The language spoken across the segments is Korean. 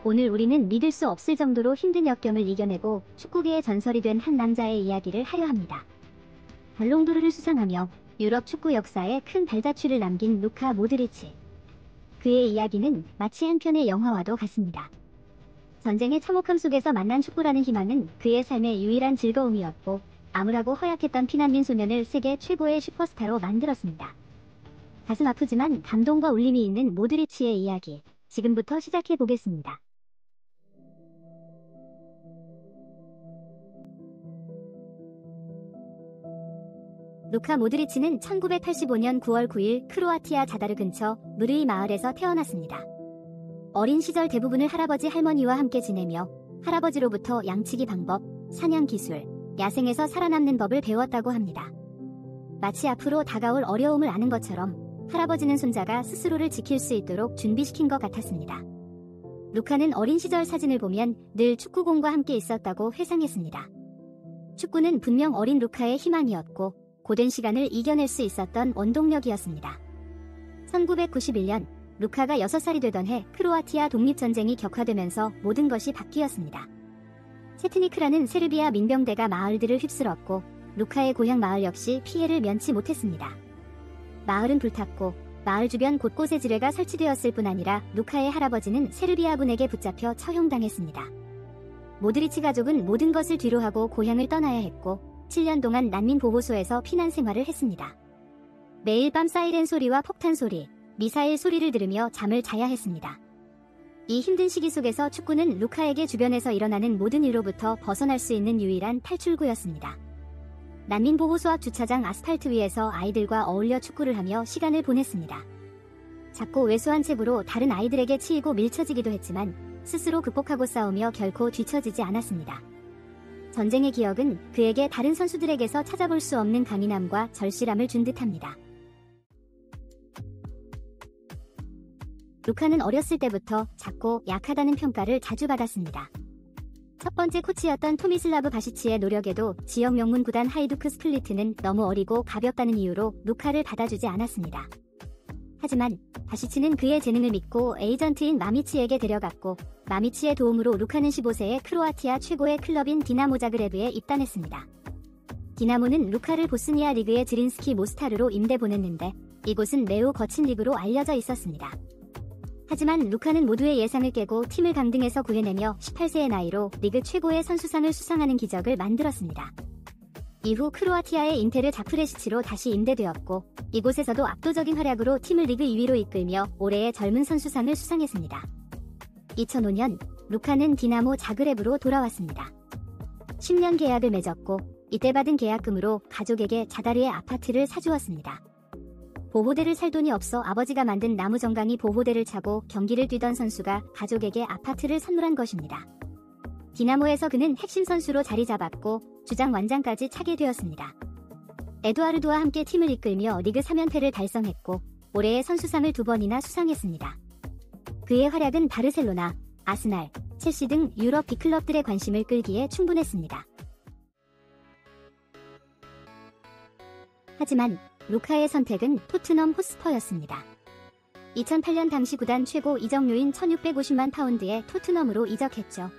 오늘 우리는 믿을 수 없을 정도로 힘든 역경을 이겨내고 축구계의 전설이 된 한 남자의 이야기를 하려 합니다. 발롱도르를 수상하며 유럽 축구 역사에 큰 발자취를 남긴 루카 모드리치. 그의 이야기는 마치 한 편의 영화와도 같습니다. 전쟁의 참혹함 속에서 만난 축구라는 희망은 그의 삶의 유일한 즐거움이었고, 암울하고 허약했던 피난민 소년을 세계 최고의 슈퍼스타로 만들었습니다. 가슴 아프지만 감동과 울림이 있는 모드리치의 이야기, 지금부터 시작해 보겠습니다. 루카 모드리치는 1985년 9월 9일 크로아티아 자다르 근처 무르이 마을에서 태어났습니다. 어린 시절 대부분을 할아버지 할머니와 함께 지내며 할아버지로부터 양치기 방법, 사냥 기술, 야생에서 살아남는 법을 배웠다고 합니다. 마치 앞으로 다가올 어려움을 아는 것처럼 할아버지는 손자가 스스로를 지킬 수 있도록 준비시킨 것 같았습니다. 루카는 어린 시절 사진을 보면 늘 축구공과 함께 있었다고 회상했습니다. 축구는 분명 어린 루카의 희망이었고 고된 시간을 이겨낼 수 있었던 원동력이었습니다. 1991년 루카가 6살이 되던 해 크로아티아 독립전쟁이 격화되면서 모든 것이 바뀌었습니다. 세트니크라는 세르비아 민병대가 마을들을 휩쓸었고 루카의 고향 마을 역시 피해를 면치 못했습니다. 마을은 불탔고 마을 주변 곳곳에 지뢰가 설치되었을 뿐 아니라 루카의 할아버지는 세르비아군에게 붙잡혀 처형당했습니다. 모드리치 가족은 모든 것을 뒤로하고 고향을 떠나야 했고 7년 동안 난민보호소에서 피난 생활을 했습니다. 매일 밤 사이렌 소리와 폭탄 소리, 미사일 소리를 들으며 잠을 자야 했습니다. 이 힘든 시기 속에서 축구는 루카에게 주변에서 일어나는 모든 일로부터 벗어날 수 있는 유일한 탈출구였습니다. 난민보호소 앞 주차장 아스팔트 위에서 아이들과 어울려 축구를 하며 시간을 보냈습니다. 작고 왜소한 체구로 다른 아이들에게 치이고 밀쳐지기도 했지만 스스로 극복하고 싸우며 결코 뒤처지지 않았습니다. 전쟁의 기억은 그에게 다른 선수들에게서 찾아볼 수 없는 강인함과 절실함을 준 듯합니다. 루카는 어렸을 때부터 작고 약하다는 평가를 자주 받았습니다. 첫 번째 코치였던 토미슬라브 바시치의 노력에도 지역 명문 구단 하이두크 스플리트는 너무 어리고 가볍다는 이유로 루카를 받아주지 않았습니다. 하지만 바시치는 그의 재능을 믿고 에이전트인 마미치에게 데려갔고 마미치의 도움으로 루카는 15세에 크로아티아 최고의 클럽인 디나모 자그레브에 입단했습니다. 디나모는 루카를 보스니아 리그의 드린스키 모스타르로 임대 보냈는데 이곳은 매우 거친 리그로 알려져 있었습니다. 하지만 루카는 모두의 예상을 깨고 팀을 강등에서 구해내며 18세의 나이로 리그 최고의 선수상을 수상하는 기적을 만들었습니다. 이후 크로아티아의 인테르 자프레시치로 다시 임대되었고 이곳에서도 압도적인 활약으로 팀을 리그 2위로 이끌며 올해의 젊은 선수상을 수상했습니다. 2005년 루카는 디나모 자그레브로 돌아왔습니다. 10년 계약을 맺었고 이때 받은 계약금으로 가족에게 자다르의 아파트를 사주었습니다. 보호대를 살 돈이 없어 아버지가 만든 나무 정강이 보호대를 차고 경기를 뛰던 선수가 가족에게 아파트를 선물한 것입니다. 디나모에서 그는 핵심 선수로 자리 잡았고 주장 완장까지 차게 되었습니다. 에두아르도와 함께 팀을 이끌며 리그 3연패를 달성했고 올해의 선수상을 2번이나 수상했습니다. 그의 활약은 바르셀로나, 아스날, 첼시 등 유럽 빅클럽들의 관심을 끌기에 충분했습니다. 하지만 루카의 선택은 토트넘 호스퍼였습니다. 2008년 당시 구단 최고 이적료인 1650만 파운드에 토트넘으로 이적했죠.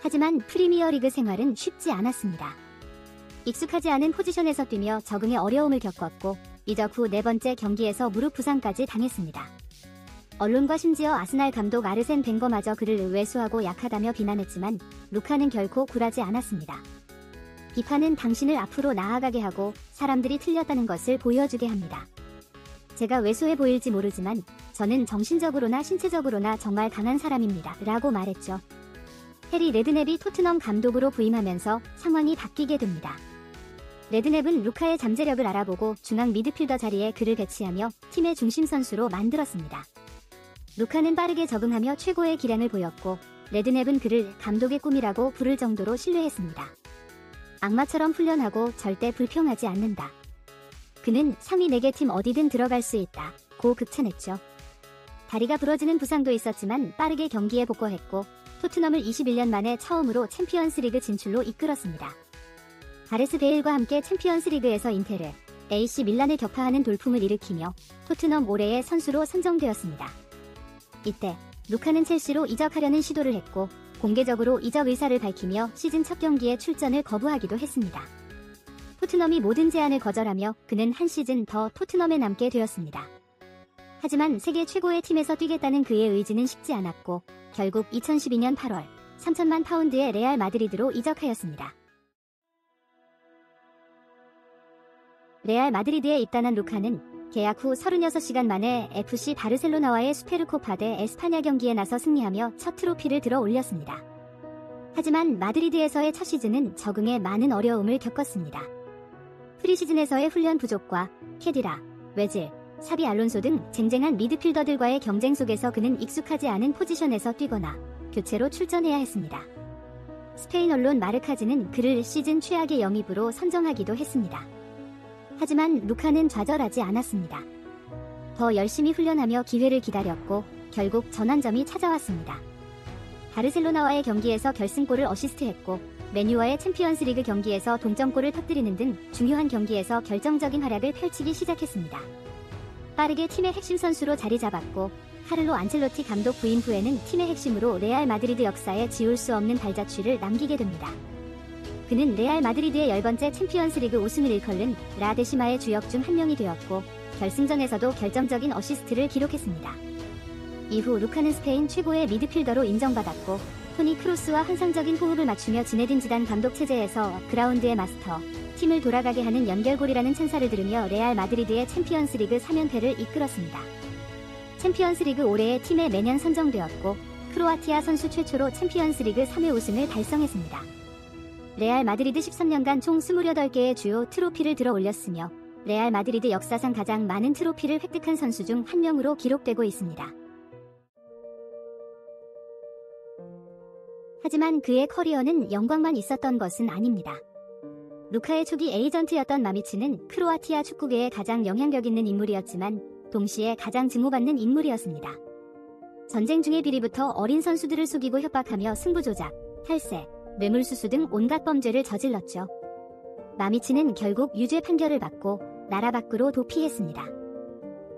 하지만 프리미어리그 생활은 쉽지 않았습니다. 익숙하지 않은 포지션에서 뛰며 적응에 어려움을 겪었고 이적 후 4번째 경기에서 무릎 부상까지 당했습니다. 언론과 심지어 아스날 감독 아르센 벵거마저 그를 왜소하고 약하다며 비난했지만 루카는 결코 굴하지 않았습니다. 비판은 당신을 앞으로 나아가게 하고 사람들이 틀렸다는 것을 보여주게 합니다. 제가 왜소해 보일지 모르지만 저는 정신적으로나 신체적으로나 정말 강한 사람입니다. 라고 말했죠. 해리 레드넵이 토트넘 감독으로 부임하면서 상황이 바뀌게 됩니다. 레드넵은 루카의 잠재력을 알아보고 중앙 미드필더 자리에 그를 배치하며 팀의 중심 선수로 만들었습니다. 루카는 빠르게 적응하며 최고의 기량을 보였고 레드넵은 그를 감독의 꿈이라고 부를 정도로 신뢰했습니다. 악마처럼 훈련하고 절대 불평하지 않는다. 그는 상위 4개 팀 어디든 들어갈 수 있다. 고 극찬했죠. 다리가 부러지는 부상도 있었지만 빠르게 경기에 복귀했고 토트넘을 21년 만에 처음으로 챔피언스리그 진출로 이끌었습니다. 가레스 베일과 함께 챔피언스리그에서 인테르, AC 밀란을 격파하는 돌풍을 일으키며 토트넘 올해의 선수로 선정되었습니다. 이때 루카는 첼시로 이적하려는 시도를 했고 공개적으로 이적 의사를 밝히며 시즌 첫 경기에 출전을 거부하기도 했습니다. 토트넘이 모든 제안을 거절하며 그는 한 시즌 더 토트넘에 남게 되었습니다. 하지만 세계 최고의 팀에서 뛰겠다는 그의 의지는 쉽지 않았고 결국 2012년 8월 3천만 파운드의 레알 마드리드로 이적하였습니다. 레알 마드리드에 입단한 루카는 계약 후 36시간 만에 FC 바르셀로나와의 수페르코파 대 에스파냐 경기에 나서 승리하며 첫 트로피를 들어 올렸습니다. 하지만 마드리드에서의 첫 시즌은 적응에 많은 어려움을 겪었습니다. 프리시즌에서의 훈련 부족과 케디라, 웨즐, 사비 알론소 등 쟁쟁한 미드필더들과의 경쟁 속에서 그는 익숙하지 않은 포지션에서 뛰거나 교체로 출전해야 했습니다. 스페인 언론 마르카즈는 그를 시즌 최악의 영입으로 선정하기도 했습니다. 하지만 루카는 좌절하지 않았습니다. 더 열심히 훈련하며 기회를 기다렸고 결국 전환점이 찾아왔습니다. 바르셀로나와의 경기에서 결승골을 어시스트했고 맨유와의 챔피언스리그 경기에서 동점골을 터뜨리는 등 중요한 경기에서 결정적인 활약을 펼치기 시작했습니다. 빠르게 팀의 핵심 선수로 자리 잡았고 카를로 안첼로티 감독 부임 후에는 팀의 핵심으로 레알 마드리드 역사에 지울 수 없는 발자취를 남기게 됩니다. 그는 레알 마드리드의 10번째 챔피언스리그 우승을 일컬는 라데시마의 주역 중 한 명이 되었고 결승전에서도 결정적인 어시스트를 기록했습니다. 이후 루카는 스페인 최고의 미드필더로 인정받았고 토니 크로스와 환상적인 호흡을 맞추며 지네딘 지단 감독 체제에서 그라운드의 마스터, 팀을 돌아가게 하는 연결골이라는 찬사를 들으며 레알 마드리드의 챔피언스리그 3연패를 이끌었습니다. 챔피언스리그 올해의 팀에 매년 선정되었고 크로아티아 선수 최초로 챔피언스리그 3회 우승을 달성했습니다. 레알 마드리드 13년간 총 28개의 주요 트로피를 들어 올렸으며 레알 마드리드 역사상 가장 많은 트로피를 획득한 선수 중 한 명으로 기록되고 있습니다. 하지만 그의 커리어는 영광만 있었던 것은 아닙니다. 루카의 초기 에이전트였던 마미치는 크로아티아 축구계에 가장 영향력 있는 인물이었지만 동시에 가장 증오받는 인물이었습니다. 전쟁 중의 비리부터 어린 선수들을 속이고 협박하며 승부 조작, 탈세, 뇌물수수 등 온갖 범죄를 저질렀죠. 마미치는 결국 유죄 판결을 받고 나라 밖으로 도피했습니다.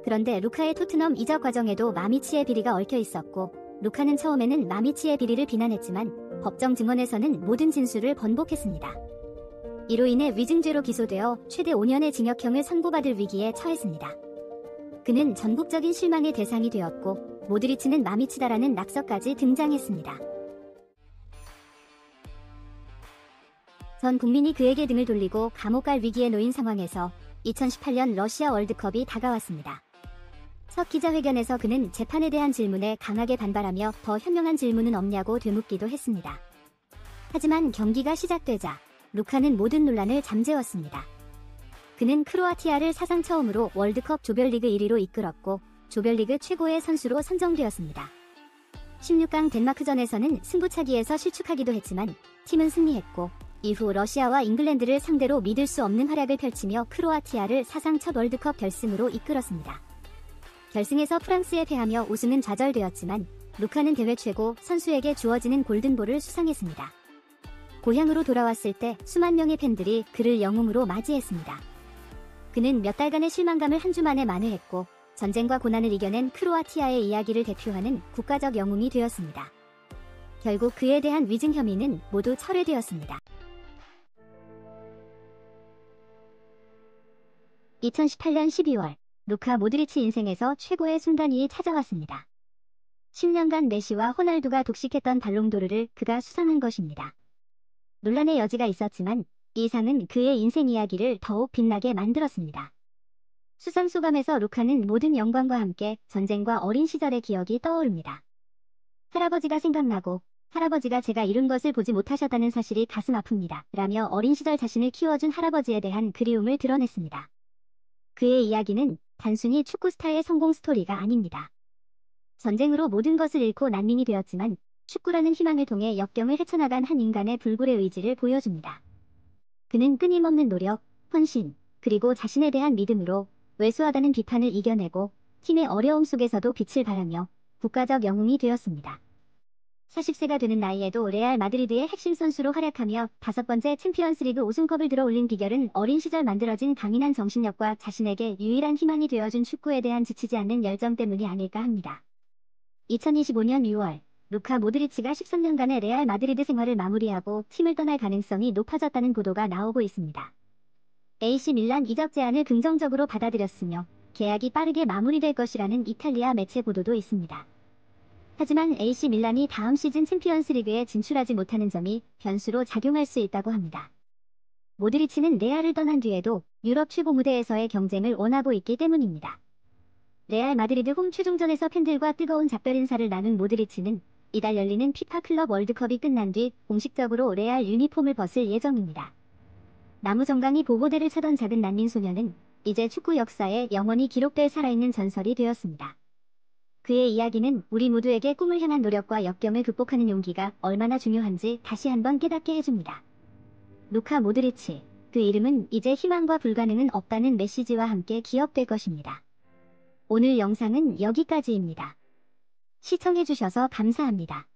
그런데 루카의 토트넘 이적 과정에도 마미치의 비리가 얽혀 있었고 루카는 처음에는 마미치의 비리를 비난했지만 법정 증언에서는 모든 진술을 번복했습니다. 이로 인해 위증죄로 기소되어 최대 5년의 징역형을 선고받을 위기에 처했습니다. 그는 전국적인 실망의 대상이 되었고 모드리치는 마미치다라는 낙서까지 등장했습니다. 전 국민이 그에게 등을 돌리고 감옥 갈 위기에 놓인 상황에서 2018년 러시아 월드컵이 다가왔습니다. 첫 기자회견에서 그는 재판에 대한 질문에 강하게 반발하며 더 현명한 질문은 없냐고 되묻기도 했습니다. 하지만 경기가 시작되자 루카는 모든 논란을 잠재웠습니다. 그는 크로아티아를 사상 처음으로 월드컵 조별리그 1위로 이끌었고 조별리그 최고의 선수로 선정되었습니다. 16강 덴마크전에서는 승부차기에서 실축하기도 했지만 팀은 승리했고 이후 러시아와 잉글랜드를 상대로 믿을 수 없는 활약을 펼치며 크로아티아를 사상 첫 월드컵 결승으로 이끌었습니다. 결승에서 프랑스에 패하며 우승은 좌절되었지만 루카는 대회 최고 선수에게 주어지는 골든볼을 수상했습니다. 고향으로 돌아왔을 때 수만 명의 팬들이 그를 영웅으로 맞이했습니다. 그는 몇 달간의 실망감을 한 주 만에 만회했고 전쟁과 고난을 이겨낸 크로아티아의 이야기를 대표하는 국가적 영웅이 되었습니다. 결국 그에 대한 위증 혐의는 모두 철회되었습니다. 2018년 12월 루카 모드리치 인생에서 최고의 순간이 찾아왔습니다. 10년간 메시와 호날두가 독식했던 발롱도르를 그가 수상한 것입니다. 논란의 여지가 있었지만 이 상은 그의 인생 이야기를 더욱 빛나게 만들었습니다. 수상 소감에서 루카는 모든 영광과 함께 전쟁과 어린 시절의 기억이 떠오릅니다. 할아버지가 생각나고 할아버지가 제가 이룬 것을 보지 못하셨다는 사실이 가슴 아픕니다. 라며 어린 시절 자신을 키워준 할아버지에 대한 그리움을 드러냈습니다. 그의 이야기는 단순히 축구 스타의 성공 스토리가 아닙니다. 전쟁으로 모든 것을 잃고 난민이 되었지만 축구라는 희망을 통해 역경을 헤쳐나간 한 인간의 불굴의 의지를 보여줍니다. 그는 끊임없는 노력, 헌신, 그리고 자신에 대한 믿음으로 왜소하다는 비판을 이겨내고 팀의 어려움 속에서도 빛을 발하며 국가적 영웅이 되었습니다. 40세가 되는 나이에도 레알 마드리드의 핵심 선수로 활약하며 5번째 챔피언스리그 우승컵을 들어올린 비결은 어린 시절 만들어진 강인한 정신력과 자신에게 유일한 희망이 되어준 축구에 대한 지치지 않는 열정 때문이 아닐까 합니다. 2025년 6월, 루카 모드리치가 13년간의 레알 마드리드 생활을 마무리하고 팀을 떠날 가능성이 높아졌다는 보도가 나오고 있습니다. AC 밀란 이적 제안을 긍정적으로 받아들였으며 계약이 빠르게 마무리될 것이라는 이탈리아 매체 보도도 있습니다. 하지만 AC 밀란이 다음 시즌 챔피언스리그에 진출하지 못하는 점이 변수로 작용할 수 있다고 합니다. 모드리치는 레알을 떠난 뒤에도 유럽 최고 무대에서의 경쟁을 원하고 있기 때문입니다. 레알 마드리드 홈 최종전에서 팬들과 뜨거운 작별 인사를 나눈 모드리치는 이달 열리는 피파 클럽 월드컵이 끝난 뒤 공식적으로 레알 유니폼을 벗을 예정입니다. 나무정강이 보고대를 차던 작은 난민 소녀는 이제 축구 역사에 영원히 기록될 살아있는 전설이 되었습니다. 그의 이야기는 우리 모두에게 꿈을 향한 노력과 역경을 극복하는 용기가 얼마나 중요한지 다시 한번 깨닫게 해줍니다. 루카 모드리치, 그 이름은 이제 희망과 불가능은 없다는 메시지와 함께 기억될 것입니다. 오늘 영상은 여기까지입니다. 시청해주셔서 감사합니다.